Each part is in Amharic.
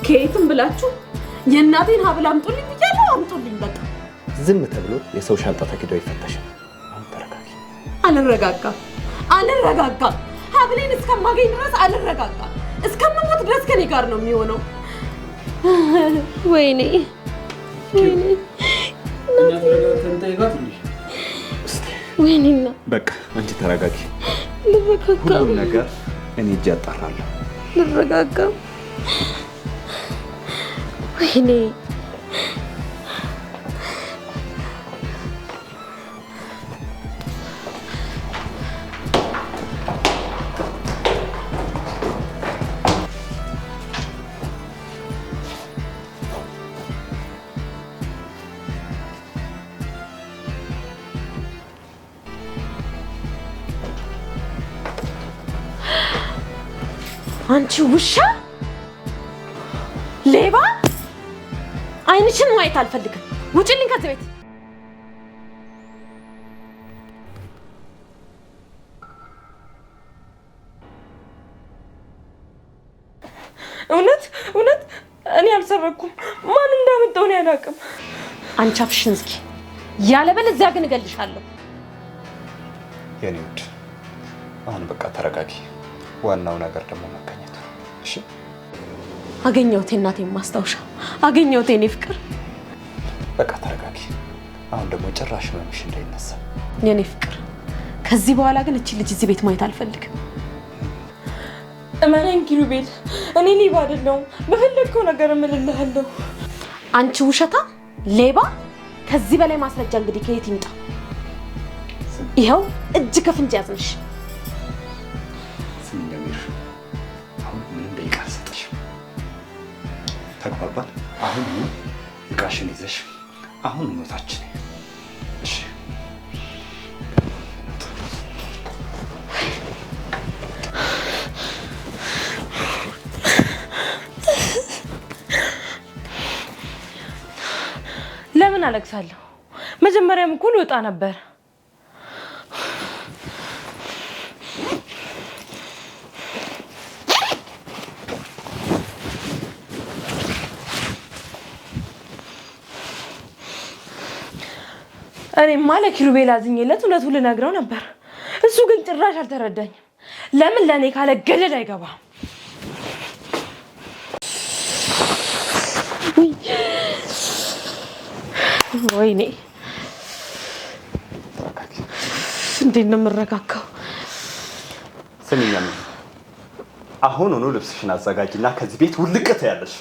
ከየትም ብላችሁ የእናቴን ሀብል አምጡልኝ ብያለሁ። አምጡልኝ በቃ። ዝም ተብሎ የሰው ሻንጣ ተኪዶ ይፈተሻል። አሁን ተረጋጊ። አልረጋጋም። ሀብሌን እስከማገኝ ድረስ አልረጋጋም። እስከምሞት ድረስ ከኔ ጋር ነው የሚሆነው። ወይኔ ወይኔና በቃ አንቺ ተረጋጊ። ሁሉም ነገር እኔ እጅ አጣራለሁ። ልረጋጋ። ወይኔ አንቺ ውሻ ሌባ! አይንሽን ማየት አልፈልግም። ውጪልኝ ከዚህ ቤት። እውነት እኔ አልሰረኩም። ማን እንዳመጣው ነው ያላቅም። አንቺ አፍሽን ዝጊ፣ ያለበለዚያ ግን እገልሻለሁ። የኔ ውድ አሁን በቃ ተረጋጊ። ዋናው ነገር ደግሞ መገኘቱ ነው። እሺ አገኘሁት፣ እናቴን ማስታወሻ አገኘሁት። የኔ ፍቅር በቃ ተረጋጊ። አሁን ደግሞ ጭራሽ መምሽ እንዳይነሳ። የኔ ፍቅር ከዚህ በኋላ ግን እቺ ልጅ እዚህ ቤት ማየት አልፈልግም። እመነኝ ኪሩቤል፣ እኔ ሌባ አይደለሁም። በፈለግከው ነገር እምልልሃለሁ። አንቺ ውሸታ ሌባ! ከዚህ በላይ ማስረጃ እንግዲህ ከየት ይምጣ? ይኸው እጅ ከፍንጅ ያዝንሽ። ተግባባን? አሁን እቃሽን ይዘሽ አሁን ሞታችን። እሺ ለምን አለቅሳለሁ? መጀመሪያም እኮ ልወጣ ነበር። እኔማ ለኪሩቤል አዝኜለት እውነቱን ልነግረው ነበር። እሱ ግን ጭራሽ አልተረዳኝም። ለምን ለእኔ ካለ ገደል አይገባም? ወይኔ እንዴት ነው የምረጋጋው? ስሚኛም አሁን ሆኖ ልብስሽን አዘጋጅና ከዚህ ቤት ውልቅት ያለሽ።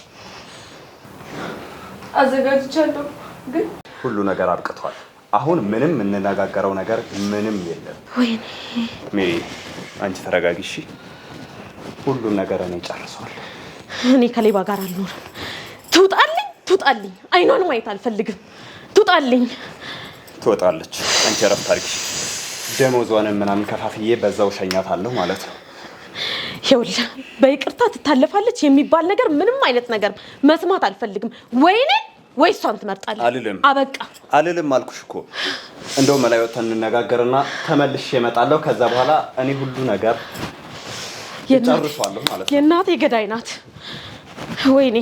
አዘጋጅቻለሁ፣ ግን ሁሉ ነገር አብቅቷል። አሁን ምንም የምንነጋገረው ነገር ምንም የለም። ወይኔ ሜሪ አንቺ ተረጋጊ እሺ። ሁሉም ነገር እኔ ጨርሷል። እኔ ከሌባ ጋር አልኖርም። ትውጣልኝ። አይኗን ማየት አልፈልግም። ትውጣልኝ። ትወጣለች። አንቺ እረፍት አድርጊ። ደሞዟንም ምናምን ከፋፍዬ በዛው ሸኛታለሁ ማለት ነው። ይኸውልህ በይቅርታ ትታለፋለች የሚባል ነገር ምንም አይነት ነገር መስማት አልፈልግም። ወይኔ ወይ እሷን ትመርጣለህ? አልልም። አበቃ አልልም አልኩሽ እኮ። እንደው መላይ ወተን እንነጋገርና ተመልሼ እመጣለሁ። ከዛ በኋላ እኔ ሁሉ ነገር ጨርሷለሁ ማለት ነው። የእናቴ ገዳይ ናት። ወይኔ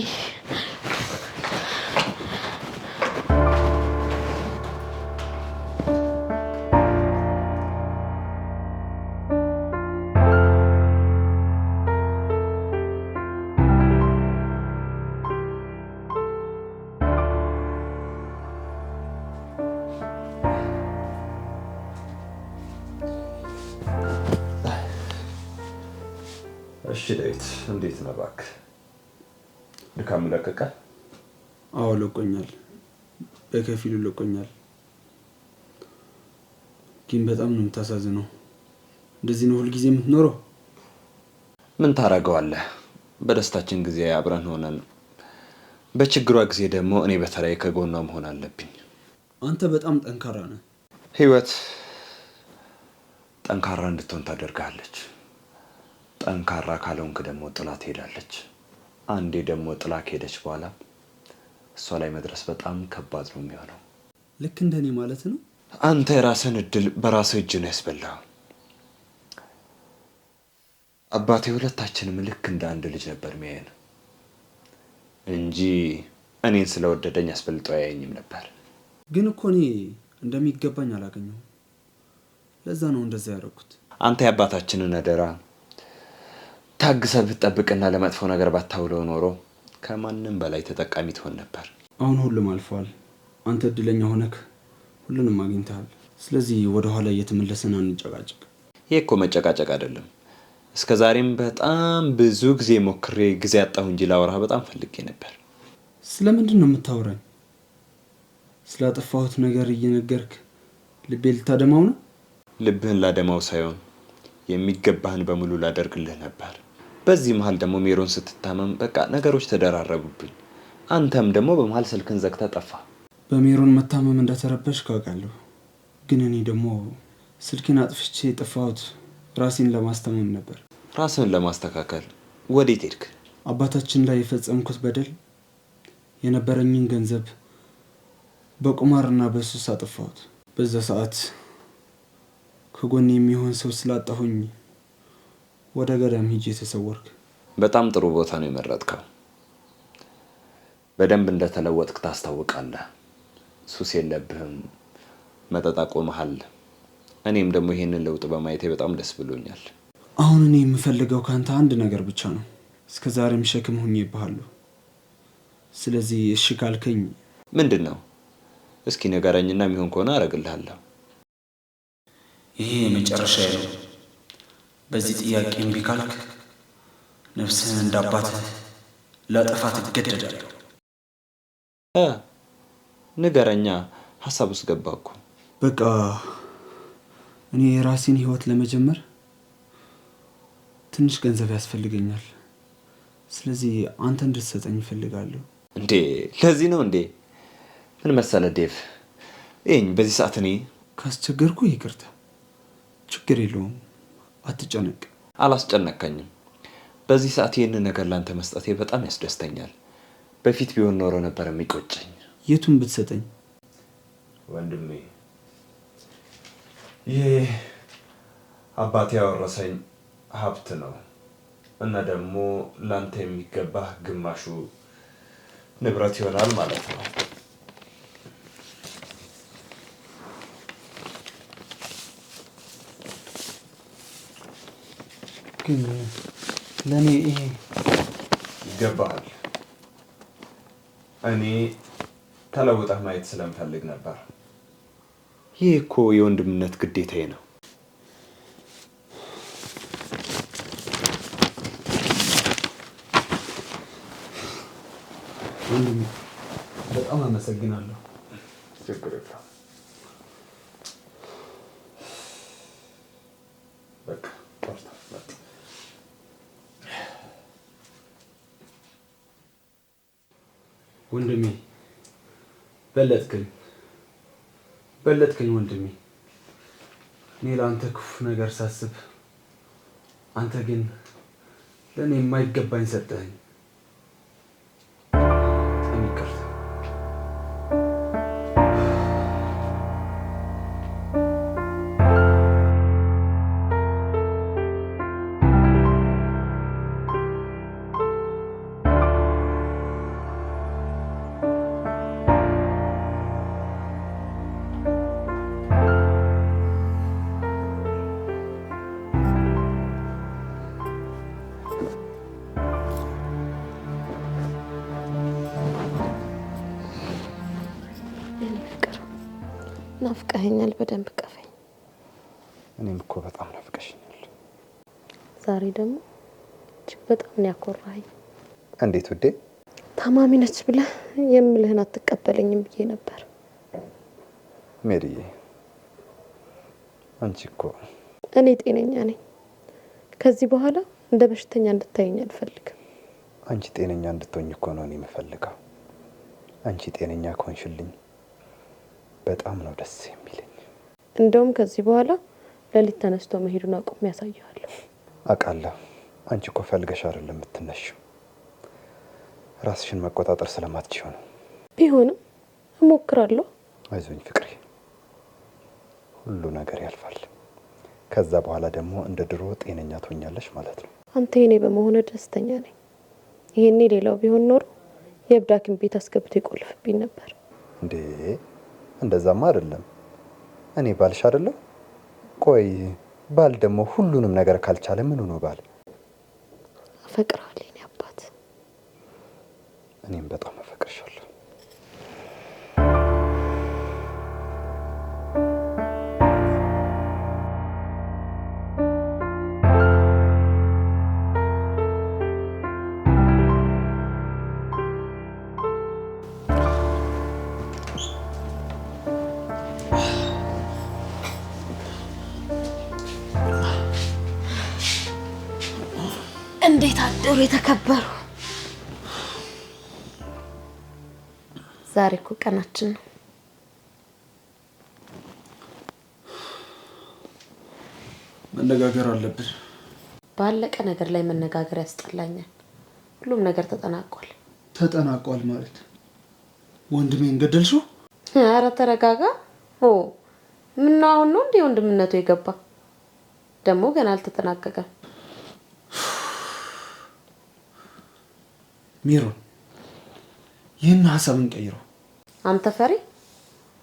እሺ ዳዊት እንዴት ነው እባክህ? ድካም ለቀቀ? አዎ ለቆኛል፣ በከፊሉ ለቆኛል። ግን በጣም ነው የምታሳዝነው። እንደዚህ ነው ሁልጊዜ የምትኖረው? ምን ታረጋዋለህ? በደስታችን ጊዜ አብረን ሆነን በችግሯ ጊዜ ደግሞ እኔ በተለይ ከጎኗ መሆን አለብኝ። አንተ በጣም ጠንካራ ነህ። ህይወት ጠንካራ እንድትሆን ታደርጋለች። ጠንካራ ካልሆንክ ደግሞ ጥላ ትሄዳለች። አንዴ ደግሞ ጥላ ከሄደች በኋላ እሷ ላይ መድረስ በጣም ከባድ ነው የሚሆነው። ልክ እንደኔ ማለት ነው። አንተ የራስን እድል በራስህ እጅ ነው ያስበላኸው። አባቴ ሁለታችንም ልክ እንደ አንድ ልጅ ነበር የሚያየን። እንጂ እኔን ስለወደደኝ አስፈልጦ ያየኝም ነበር። ግን እኮ እኔ እንደሚገባኝ አላገኘሁም። ለዛ ነው እንደዛ ያደረኩት። አንተ የአባታችንን አደራ ታግሰህ ብትጠብቅና ለመጥፎ ነገር ባታውለው ኖሮ ከማንም በላይ ተጠቃሚ ትሆን ነበር። አሁን ሁሉም አልፏል። አንተ እድለኛ ሆነክ ሁሉንም አግኝተሃል። ስለዚህ ወደ ኋላ እየተመለሰን አንጨቃጨቅ። ይሄ እኮ መጨቃጨቅ አይደለም። እስከ ዛሬም በጣም ብዙ ጊዜ ሞክሬ ጊዜ አጣሁ እንጂ ላወራህ በጣም ፈልጌ ነበር። ስለምንድን ነው የምታወራኝ? ስላጠፋሁት ነገር እየነገርክ ልቤ ልታደማው ነው? ልብህን ላደማው ሳይሆን የሚገባህን በሙሉ ላደርግልህ ነበር። በዚህ መሃል ደግሞ ሜሮን ስትታመም በቃ ነገሮች ተደራረቡብኝ። አንተም ደግሞ በመሃል ስልክን ዘግተህ ጠፋ። በሜሮን መታመም እንደተረበሽ ካውቃለሁ። ግን እኔ ደግሞ ስልኬን አጥፍቼ የጠፋሁት ራሴን ለማስተማም ነበር። ራስህን ለማስተካከል ወዴት ሄድክ? አባታችን ላይ የፈጸምኩት በደል የነበረኝን ገንዘብ በቁማርና በሱስ አጠፋሁት። በዛ ሰዓት ከጎን የሚሆን ሰው ስላጣሁኝ ወደ ገዳም ሄጄ ተሰወርክ። በጣም ጥሩ ቦታ ነው የመረጥከው። በደንብ እንደተለወጥክ ታስታውቃለህ። ሱስ የለብህም፣ መጠጥ አቁመሃል። እኔም ደግሞ ይሄንን ለውጥ በማየቴ በጣም ደስ ብሎኛል። አሁን እኔ የምፈልገው ካንተ አንድ ነገር ብቻ ነው። እስከዛሬም ሸክም ሆኜብሃለሁ። ስለዚህ እሺ ካልከኝ ምንድን ነው? እስኪ ንገረኝና የሚሆን ከሆነ አደርግልሃለሁ። ይሄ የመጨረሻ ነው። በዚህ ጥያቄ እምቢ ካልክ ነፍስህን እንዳባትህ ላጠፋት እገደዳለሁ። ንገረኛ። ሀሳብ ውስጥ ገባኩ። በቃ እኔ የራሴን ህይወት ለመጀመር ትንሽ ገንዘብ ያስፈልገኛል። ስለዚህ አንተ እንድትሰጠኝ እፈልጋለሁ። እንዴ ለዚህ ነው እንዴ? ምን መሰለህ ዴቭ፣ በዚህ ሰዓት እኔ ካስቸገርኩ ይቅርታ። ችግር የለውም፣ አትጨነቅ። አላስጨነቀኝም። በዚህ ሰዓት ይህንን ነገር ላንተ መስጠቴ በጣም ያስደስተኛል። በፊት ቢሆን ኖሮ ነበር የሚቆጨኝ። የቱን ብትሰጠኝ? ወንድሜ፣ ይህ አባቴ ያወረሰኝ ሀብት ነው እና ደግሞ ላንተ የሚገባህ ግማሹ ንብረት ይሆናል ማለት ነው። ግን ለኔ ይሄ ይገባሃል። እኔ ተለውጠህ ማየት ስለምፈልግ ነበር። ይህ እኮ የወንድምነት ግዴታዬ ነው። ወንድሜ በጣም አመሰግናለሁ። ችግር የለም። በቃ ወንድሜ በለጥከኝ ወንድሜ። እኔ ለአንተ ክፉ ነገር ሳስብ፣ አንተ ግን ለእኔ የማይገባኝ ሰጠኸኝ። ናፍቀኸኛል። በደንብ ቀፈኝ። እኔም እኮ በጣም ናፍቀሽኛል። ዛሬ ደግሞ እጅግ በጣም ነው ያኮራኸኝ። እንዴት ውዴ? ታማሚ ነች ብለህ የምልህን አትቀበለኝም ብዬ ነበር። ሜሪዬ፣ አንቺ እኮ እኔ ጤነኛ ነኝ። ከዚህ በኋላ እንደ በሽተኛ እንድታየኝ አልፈልግም። አንቺ ጤነኛ እንድትሆኝ እኮ ነው እኔ የምፈልገው። አንቺ ጤነኛ ከሆንሽልኝ በጣም ነው ደስ የሚለኝ። እንደውም ከዚህ በኋላ ለሊት ተነስቶ መሄዱን አቁም ያሳያለሁ። አውቃለሁ። አንቺ እኮ ፈልገሽ አይደለም የምትነሺው፣ ራስሽን መቆጣጠር ስለማትችይው ነው። ቢሆንም እሞክራለሁ። አይዞኝ ፍቅሬ፣ ሁሉ ነገር ያልፋል። ከዛ በኋላ ደግሞ እንደ ድሮ ጤነኛ ትሆኛለሽ ማለት ነው። አንተ የኔ በመሆነ ደስተኛ ነኝ። ይሄኔ ሌላው ቢሆን ኖሮ የብዳኪም ቤት አስገብቶ ይቆልፍብኝ ነበር። እንዴ እንደዛማ አይደለም። እኔ ባልሽ አይደለም? ቆይ ባል ደግሞ ሁሉንም ነገር ካልቻለ ምን ነው ባል? አፈቅራለሁ የኔ አባት። እኔም በጣም አፈቅርሻለሁ። እንዴት አደሩ የተከበሩ? ዛሬ እኮ ቀናችን ነው። መነጋገር አለብን። ባለቀ ነገር ላይ መነጋገር ያስጠላኛል። ሁሉም ነገር ተጠናቋል። ተጠናቋል ማለት ወንድሜን ገደልሽው? ኧረ ተረጋጋ። ምን አሁን ነው እንዴ ወንድምነቱ የገባ? ደግሞ ገና አልተጠናቀቀም። ሚሮን ይህን ሀሳብን ቀይረው። አንተ ፈሪ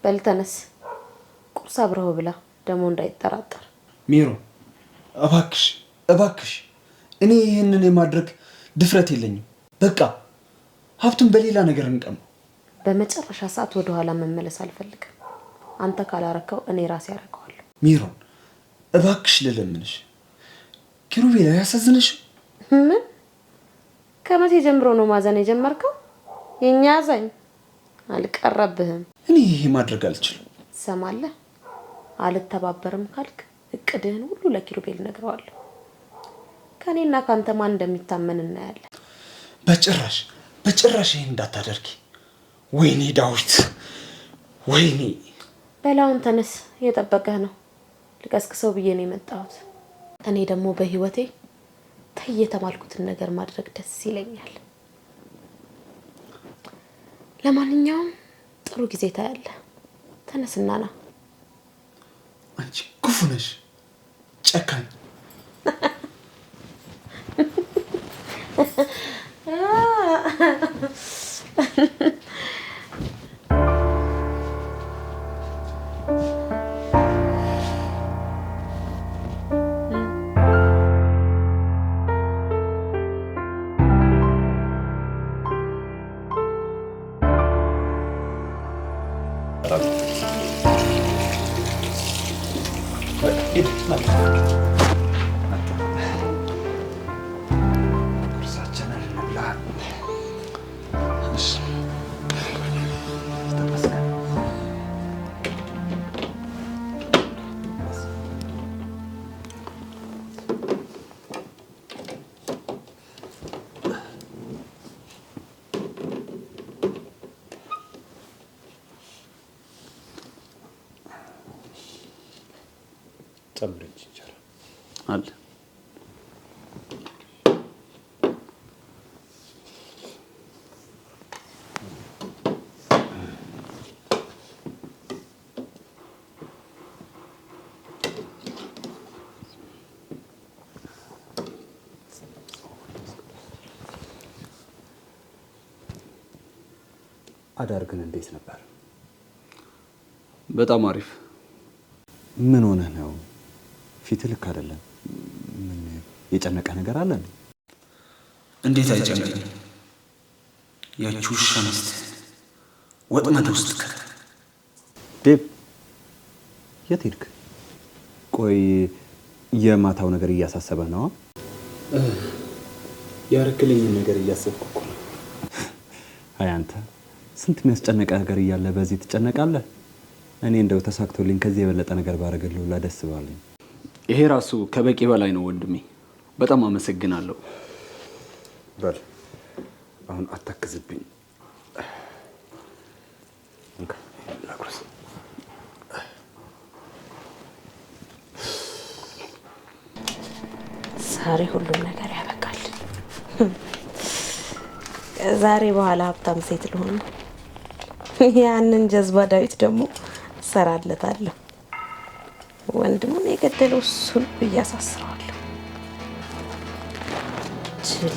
በል ተነስ፣ ቁርስ አብረው ብላ፣ ደግሞ እንዳይጠራጠር። ሚሮን እባክሽ እባክሽ፣ እኔ ይህንን የማድረግ ድፍረት የለኝም። በቃ ሀብቱን በሌላ ነገር እንቀማ። በመጨረሻ ሰዓት ወደ ኋላ መመለስ አልፈልግም። አንተ ካላረከው እኔ ራሴ ያረከዋለሁ። ሚሮን እባክሽ ልለምንሽ። ኪሩቤል ያሳዝንሽ? ምን ከመቼ ጀምሮ ነው ማዘን የጀመርከው? የኛ አዛኝ አልቀረብህም። እኔ ይሄ ማድረግ አልችልም። ሰማለህ? አልተባበርም ካልክ እቅድህን ሁሉ ለኪሩቤል ነግረዋለሁ። ከኔና ካንተ ማን እንደሚታመን እናያለን። በጭራሽ በጭራሽ ይሄን እንዳታደርጊ። ወይኔ ዳዊት ወይኔ። በላውን ተነስ፣ እየጠበቀህ ነው። ልቀስቅሰው ብዬ ነው የመጣሁት። እኔ ደግሞ በህይወቴ የተማልኩትን ነገር ማድረግ ደስ ይለኛል። ለማንኛውም ጥሩ ጊዜ ታያለ። ተነስና ና። አንቺ ክፉ ነሽ፣ ጨካኝ። ጨምረች ይቻላል አለ። አዳር ግን እንዴት ነበር? በጣም አሪፍ። ምን ሆነ ነው? ፊት ልክ አይደለም። ምን የጨነቀ ነገር አለ? እንዴት አይጨነቅም? ያቺ ውሻ ሚስት ወጥመድ ውስጥ ዴብ፣ የት ሄድክ? ቆይ የማታው ነገር እያሳሰበ ነው? ያረክልኝን ነገር እያሰብኩ እኮ ነው። አይ አንተ ስንት የሚያስጨነቀ ነገር እያለ በዚህ ትጨነቃለህ? እኔ እንደው ተሳክቶልኝ ከዚህ የበለጠ ነገር ባረገልሁ ላ ደስ ባለኝ። ይሄ ራሱ ከበቂ በላይ ነው ወንድሜ። በጣም አመሰግናለሁ። በል አሁን አታክዝብኝ። ላጉርስ። ዛሬ ሁሉም ነገር ያበቃል። ዛሬ በኋላ ሀብታም ሴት ልሆን። ያንን ጀዝባ ዳዊት ደግሞ እሰራለታለሁ። ወንድሙን የገደለው እሱን እያሳስረዋለሁ። ችል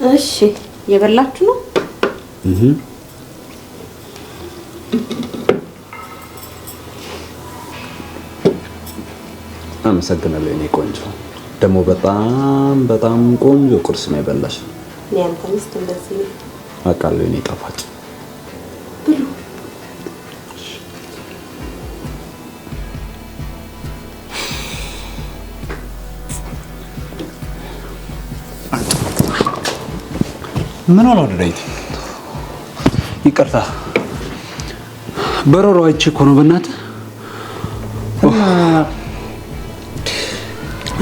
እሺ የበላችሁ ነው? አመሰግናለሁ የኔ ቆንጆ። ደግሞ በጣም ቆንጆ ቁርስ ነው የበላሽ። ያንተ ሚስት እንደዚህ ነው። አውቃለሁ የኔ ጣፋጭ። ምን ሆነ ዳዊት? ይቅርታ በረሮ አይቼ እኮ ነው። በእናትህ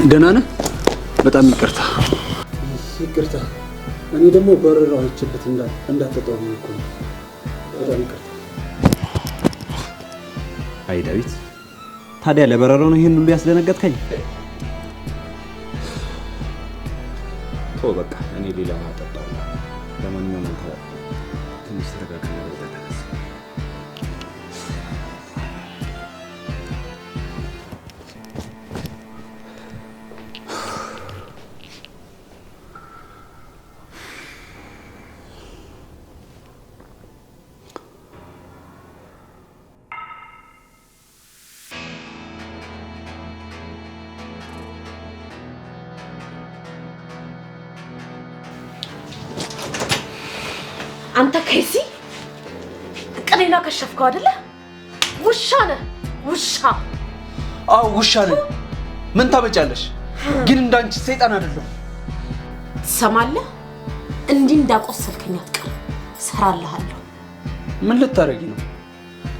ደህና ነህ? በጣም ይቅርታ። ይቅርታ። እኔ ደግሞ በረሮ አይቼበት እንዳትጠጣው እኮ ነው። በጣም ይቅርታ። አይ ዳዊት፣ ታዲያ ለበረሮ ነው ይሄን ሁሉ ያስደነገጥከኝ? በቃ እኔ ሌላ ማጠጣው። ለማንኛውም አንተ ትንሽ ተረጋጋና ተነስ። አንተ ከይሲ እቅዴና ከሸፍከው አይደለ? ውሻ ነህ ውሻ። አዎ ውሻ ነኝ። ምን ታበጫለሽ? ግን እንዳንቺ ሰይጣን አይደለም። ትሰማለህ? እንዲህ እንዳቆሰልከኝ አትቀርም። እሰራልሃለሁ። ምን ልታረጊ ነው?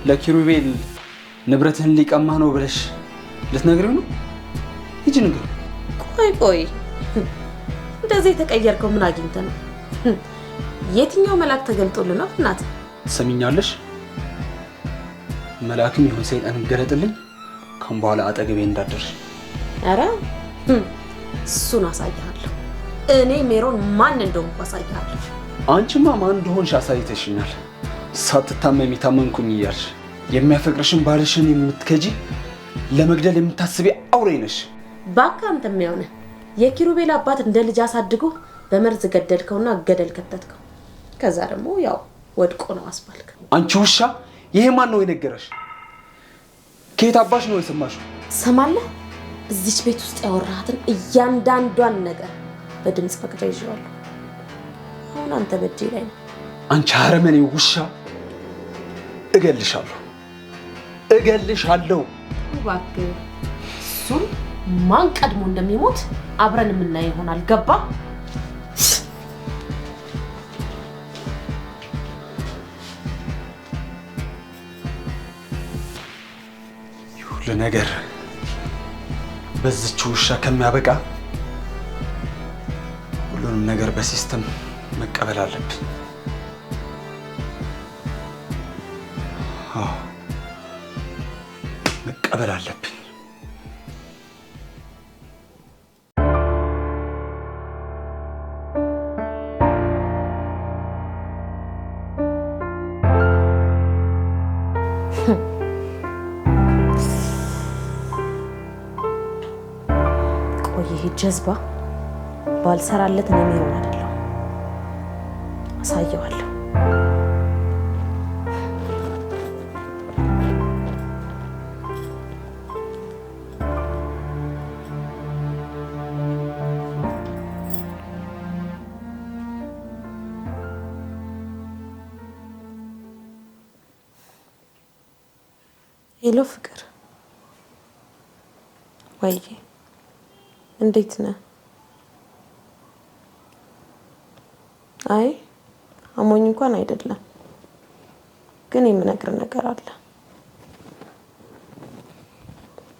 ለኪሩቤል ንብረትህን ሊቀማህ ነው ብለሽ ልትነግሪው ነው? ሂጂ ንገር። ቆይ እንደዚህ የተቀየርከው ምን አግኝተህ ነው? የትኛው መልአክ ተገልጦልህ ነው? እናት ትሰሚኛለሽ? መልአክም ይሁን ሰይጣን ገለጥልኝ፣ ካሁን በኋላ አጠገቤ እንዳትደርሽ። ኧረ እሱን አሳይሃለሁ። እኔ ሜሮን ማን እንደሆንኩ አሳይሃለሁ። አንቺማ ማን እንደሆንሽ አሳይተሽኛል። ሳትታመሚ ታመምኩኝ እያልሽ የሚያፈቅርሽን ባልሽን የምትከጂ ለመግደል የምታስቢ አውሬ ነሽ። እባክህ አንተ የሚያውነ የኪሩቤል አባት እንደ ልጅ አሳድጎ በመርዝ ገደልከውና ገደል ከተትከው። ከዛ ደግሞ ያው ወድቆ ነው አስባልክ። አንቺ ውሻ! ይሄ ማን ነው የነገረሽ? ከየት አባሽ ነው የሰማሽው? ሰማለህ? እዚች ቤት ውስጥ ያወራሃትን እያንዳንዷን ነገር በድምጽ መቅጃ ይዤዋለሁ። አሁን አንተ በእጄ ላይ ነው። አንቺ አረመኔ ውሻ! እገልሻለሁ። እባክህ እሱን ማን ቀድሞ እንደሚሞት አብረን የምናየው ይሆናል። ገባ? ሁሉ ነገር በዚች ውሻ ከሚያበቃ ሁሉንም ነገር በሲስተም መቀበል አለብን። አዎ መቀበል አለብን። ይሄ ጀዝባ ባልሰራለት ነው የሚሆን አይደለም። አሳየዋለሁ። ሄሎ ፍቅር፣ ወይ እንዴት ነህ? አይ አሞኝ እንኳን አይደለም፣ ግን የምነግር ነገር አለ።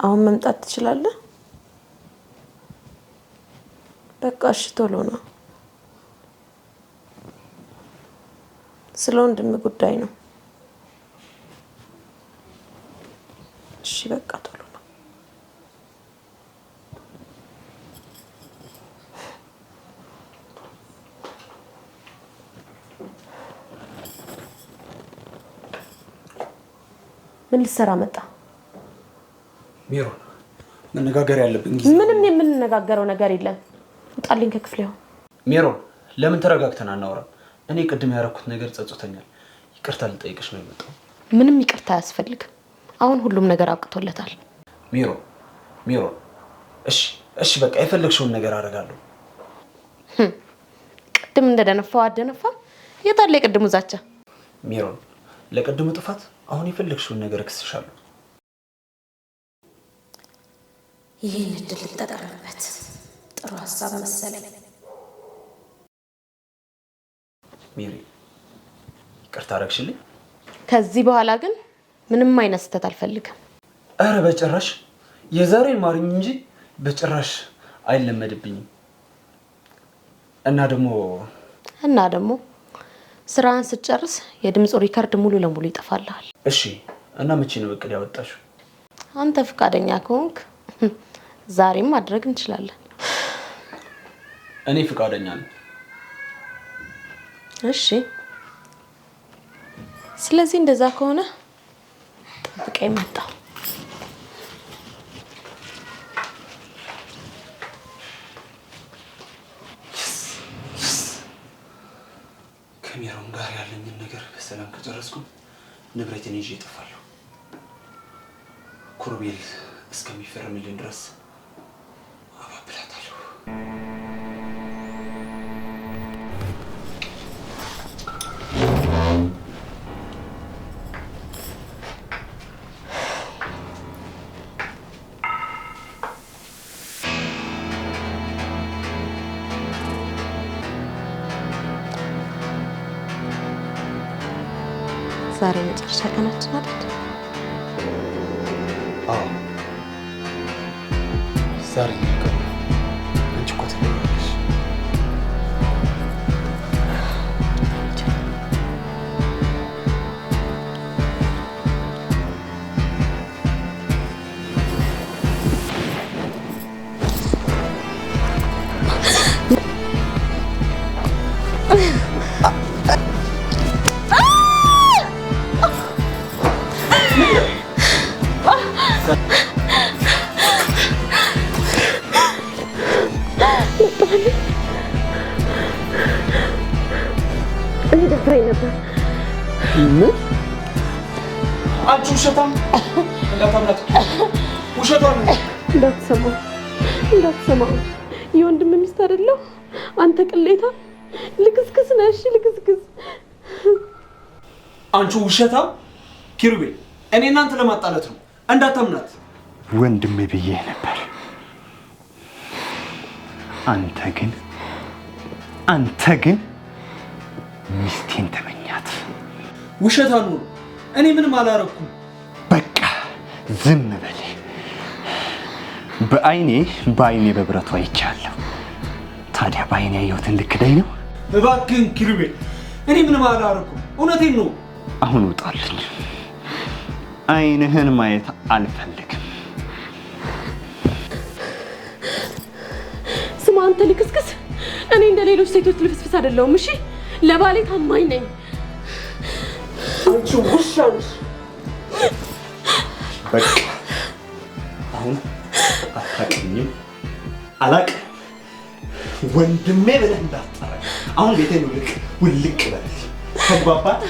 አሁን መምጣት ትችላለህ? በቃ እሺ፣ ቶሎ ነው። ስለ ወንድም ጉዳይ ነው። እሺ በቃ ቶሎ ነው። ምን ልትሰራ መጣ? ሜሮን፣ መነጋገር ያለብን ጊዜ። ምንም የምንነጋገረው ነገር የለም። ውጣልኝ ከክፍሌው። ሜሮን፣ ለምን ተረጋግተን አናወራም? እኔ ቅድም ያደረኩት ነገር ጸጽቶኛል። ይቅርታ ልጠይቅሽ ነው የመጣው። ምንም ይቅርታ አያስፈልግም። አሁን ሁሉም ነገር አብቅቶለታል። ሚሮ እሺ በቃ የፈለግሽውን ነገር አደርጋለሁ። ቅድም እንደደነፋው አደነፋ። የታለ የቅድሙ ዛቻ? ሚሮ ለቅድሙ ጥፋት አሁን የፈለግሽውን ነገር እክስሻለሁ። ይህን እድል ልጠቀምበት። ጥሩ ሀሳብ መሰለኝ። ሚሪ ይቅርታ አደረግሽልኝ? ከዚህ በኋላ ግን ምንም አይነት ስህተት አልፈልግም። አረ በጭራሽ የዛሬን ማርኝ እንጂ በጭራሽ አይለመድብኝም። እና ደግሞ ስራን ስትጨርስ የድምፁ ሪከርድ ሙሉ ለሙሉ ይጠፋልሃል። እሺ እና መቼ ነው እቅድ ያወጣሽው? አንተ ፈቃደኛ ከሆንክ ዛሬም ማድረግ እንችላለን። እኔ ፈቃደኛ ነኝ። እሺ ስለዚህ እንደዛ ከሆነ ጠብቀኝ መጣሁ። ከሚራውን ጋር ያለኝን ነገር በሰላም ከጨረስኩ ንብረቴን ይዤ እጠፋለሁ። ኩሩቤል እስከሚፈርምልኝ ድረስ አባብላታለሁ። ዛሬ መጨረሻ ቀናችን አይደል? አዎ ዛሬ ነው። አንቺ እኮ ትለኛለሽ። አንቺ ውሸታም! እንዳታምናት! ውሸቷን ነው። እንዳትሰማው የወንድም ሚስት አይደለሁ። አንተ ቅሌታ ልክስክስ ነህ። እሺ ልክስክስ። አንቺ ውሸታም! ኪሩቤል እኔ እናንተ ለማጣላት ነው። እንዳታምናት። ወንድሜ ብዬ ነበር። አንተ ግን ሚስቴን ተመኛት። ውሸታም ነው። እኔ ምንም አላረኩም። በቃ ዝም በል። በአይኔ በብረቱ አይቻለሁ። ታዲያ በአይኔ ያየሁትን ልክደኝ ነው? እባክህን ኪሩቤል እኔ ምንም አላረኩም። እውነቴን ነው። አሁን ውጣልኝ። አይንህን ማየት አልፈልግም። ስማ አንተ ልክስክስ፣ እኔ እንደ ሌሎች ሴቶች ልፍስፍስ አይደለሁም። እሺ ለባሌ ታማኝ ነኝ። አንቺ ውሻ ነሽ። በቃ አሁን አታውቅኝም። አላውቅም። ወንድሜ ብለህ እንዳትጠራኝ። አሁን ቤቴን ውልቅ በል። ተግባባን?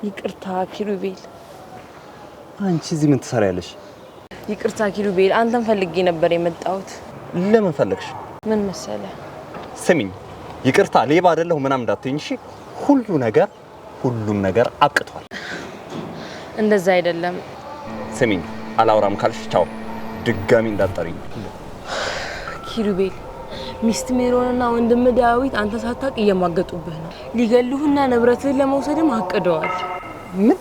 ይቅርታ ኪሩቤል። አንቺ እዚህ ምን ትሰሪያለሽ? ይቅርታ ኪሩቤል፣ አንተን ፈልጌ ነበር የመጣሁት። ለምን ፈለግሽ? ምን መሰለ? ስሚኝ፣ ይቅርታ ሌባ አይደለሁ ምናምን እንዳትይኝ እሺ? ሁሉም ነገር አብቅቷል። እንደዛ አይደለም። ስሚኝ፣ አላውራም ካልሽ ቻው። ድጋሚ እንዳትጠሪኝ ኪሩቤል። ሚስት ሜሮንና ወንድም ዳዊት አንተ ሳታውቅ እየማገጡብህ ነው። ሊገሉህና ንብረትህን ለመውሰድም አቅደዋል። ምን?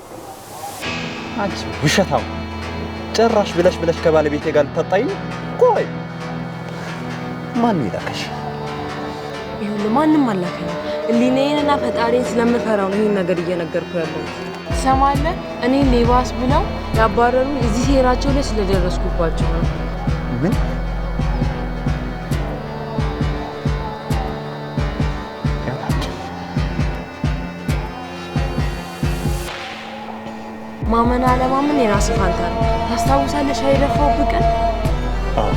አንቺ ውሸታም ጭራሽ ብለሽ ከባለቤቴ ጋር ልታጣይ ቆይ ማን ይላከሽ? ይሁን ማንንም አላከኝ ሊኔንና ፈጣሪን ስለምፈራው ነው ይሄን ነገር እየነገርኩ ያለው ትሰማለህ እኔ ሌባስ ብለው ያባረሩ እዚህ ሴራቸው ላይ ስለደረስኩባቸው ነው ምን ማመን አለማመን የራስ ፋንታ ነው ታስታውሳለሽ አይደፋው ቀን አዎ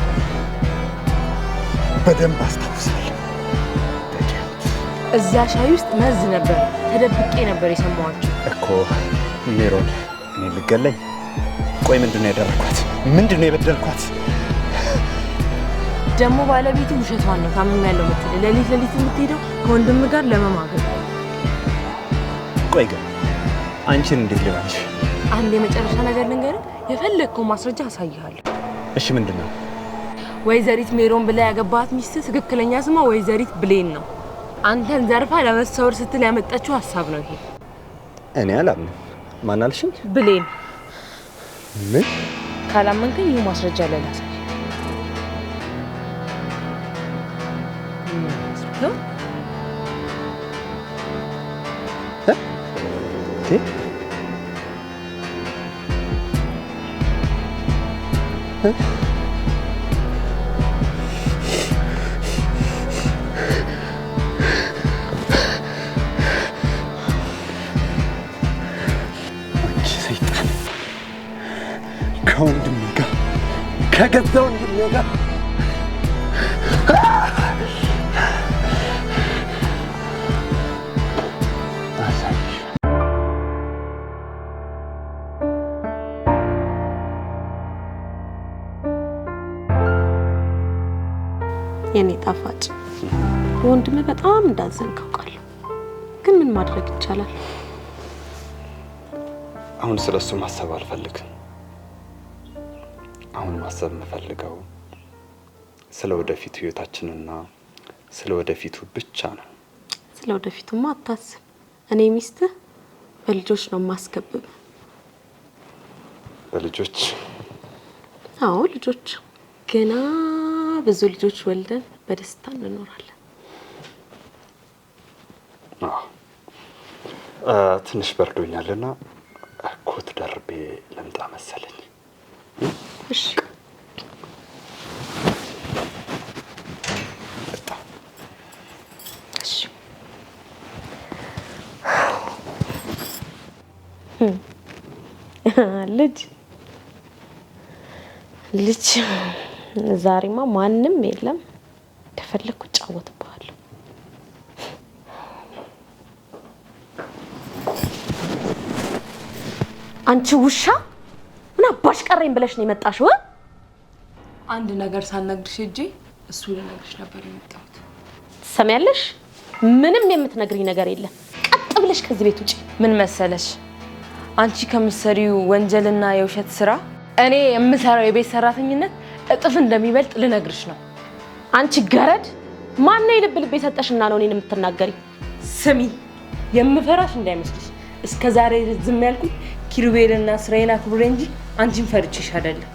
በደንብ አስታውሳለሁ እዛ ሻይ ውስጥ መዝ ነበር ተደብቄ ነበር የሰማኋቸው እኮ ሜሮን እኔ ልገለኝ ቆይ ምንድነው ያደረኳት ምንድነው የበደልኳት ደግሞ ባለቤቱ ውሸቷን ነው ታመም ያለው ምትል ለሊት የምትሄደው ከወንድም ጋር ለመማገር ቆይ ግን አንቺን እንዴት ልባልሽ አንድ የመጨረሻ ነገር ልንገርህ የፈለግከው ማስረጃ አሳይሃለሁ እሺ ምንድነው ወይዘሪት ሜሮን ብላ ያገባት ሚስት ትክክለኛ ስሟ ወይዘሪት ብሌን ነው አንተን ዘርፋ ለመሰወር ስትል ያመጣችው ሐሳብ ነው ይሄ እኔ አላምንም ማን አልሽኝ ብሌን ምን ካላመንከኝ ይሄ ማስረጃ ለላሳይ ሰይጣን ከወንድሜ ጋር ከገዛ ወንድሜ ጋር የኔ ጣፋጭ ወንድሜ በጣም እንዳዘንክ አውቃለሁ ግን ምን ማድረግ ይቻላል አሁን ስለሱ ማሰብ አልፈልግም አሁን ማሰብ የምፈልገው ስለ ወደፊቱ ህይወታችንና ስለ ወደፊቱ ብቻ ነው ስለ ወደፊቱማ አታስብ እኔ ሚስትህ በልጆች ነው ማስከብብ በልጆች አዎ ልጆች ገና ብዙ ልጆች ወልደን በደስታ እንኖራለን ትንሽ በርዶኛልና ኮት ደርቤ ልምጣ መሰለኝ እሺ ልጅ ዛሬማ ማንንም የለም ከፈለኩ ጫወትብሃለሁ አንቺ ውሻ ምን አባሽ ቀረኝ ብለሽ ነው የመጣሽው አንድ ነገር ሳልነግርሽ እጄ እሱ ልነግርሽ ነበር የመጣሁት ትሰሚያለሽ ምንም የምትነግሪኝ ነገር የለም ቀጥ ብለሽ ከዚህ ቤት ውጪ ምን መሰለሽ አንቺ ከምትሰሪው ወንጀልና የውሸት ስራ እኔ የምሰራው የቤት ሰራተኝነት እጥፍ እንደሚበልጥ ልነግርሽ ነው አንቺ ገረድ ማን ነው ልብ የሰጠሽና ነው እኔን የምትናገሪ ስሚ የምፈራሽ እንዳይመስልሽ እስከዛሬ ዝም ያልኩት ኪሩቤልና ስራዬን አክብሬ እንጂ አንቺን ፈርቼሽ አይደለም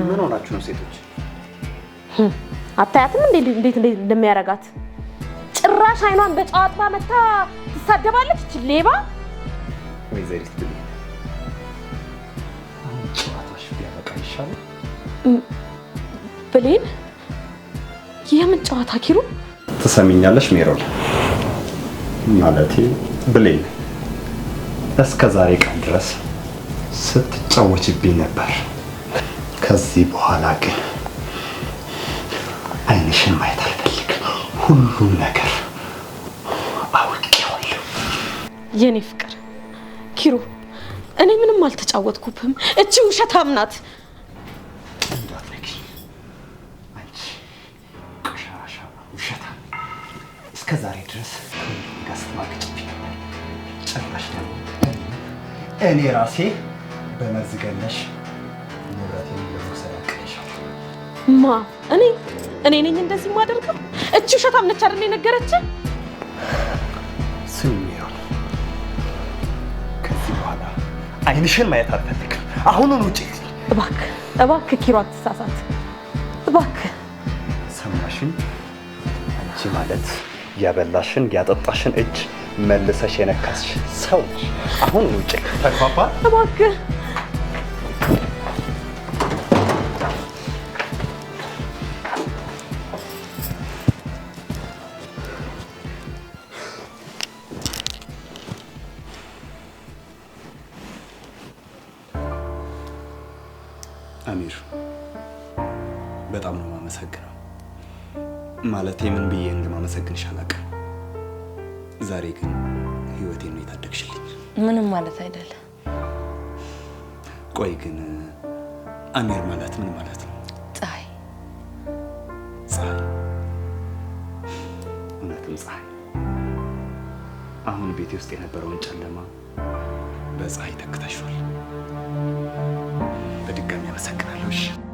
ምን ሆናችሁ ነው ሴቶች አታያትም እንዴት እንደሚያረጋት ጭራሽ አይኗን በጫዋታ መታ ትሳደባለች እቺ ሌባ ወይዘሪት ብሌን አሁን ጨዋታሽ ቢያበቃ ይሻላል ብሌን የምን ጨዋታ ኪሩ ትሰሚኛለሽ ሜሮን ማለቴ ብሌን እስከ ዛሬ ቀን ድረስ ስትጫወችብኝ ነበር ከዚህ በኋላ ግን አይንሽን ማየት አልፈልግም ሁሉም ነገር አውቄዋለሁ የኔ ፍቅር ኪሩ እኔ ምንም አልተጫወትኩብም እቺ ውሸታም ናት እንዳትነኪ አንቺ ቆሻሻ ውሸታም እስከ ዛሬ ድረስ ስትማግጭብኝ ነበር ጭራሽ ደግሞ እኔ ራሴ በመርዝ ገለሽ ንብረቴን ለመውሰድ አቅደሻለሁ ማ እኔ ነኝ እንደዚህ ማደርገው እቺ ውሸታም ነች አይደል የነገረች ስሚ ሜሮን አይንሽን ማየት አልፈልግም። አሁኑን ውጪ። እባክህ ኪሮ አትሳሳት። እባክህ ሰማሽን? አንቺ ማለት ያበላሽን ያጠጣሽን እጅ መልሰሽ የነካስሽ ሰው። አሁን ውጪ። ተግባባን? እባክህ አሚር በጣም ነው የማመሰግነው። ማለቴ ምን ብዬ እንደማመሰግንሽ አላውቅም። ዛሬ ግን ህይወቴን ነው የታደግሽልኝ። ምንም ማለት አይደለም። ቆይ ግን አሚር ማለት ምን ማለት ነው? ፀሐይ። ፀሐይ? እውነትም ፀሐይ። አሁን ቤቴ ውስጥ የነበረውን ጨለማ በፀሐይ ተክተሽዋል። በድጋሚ አመሰግናለሁ።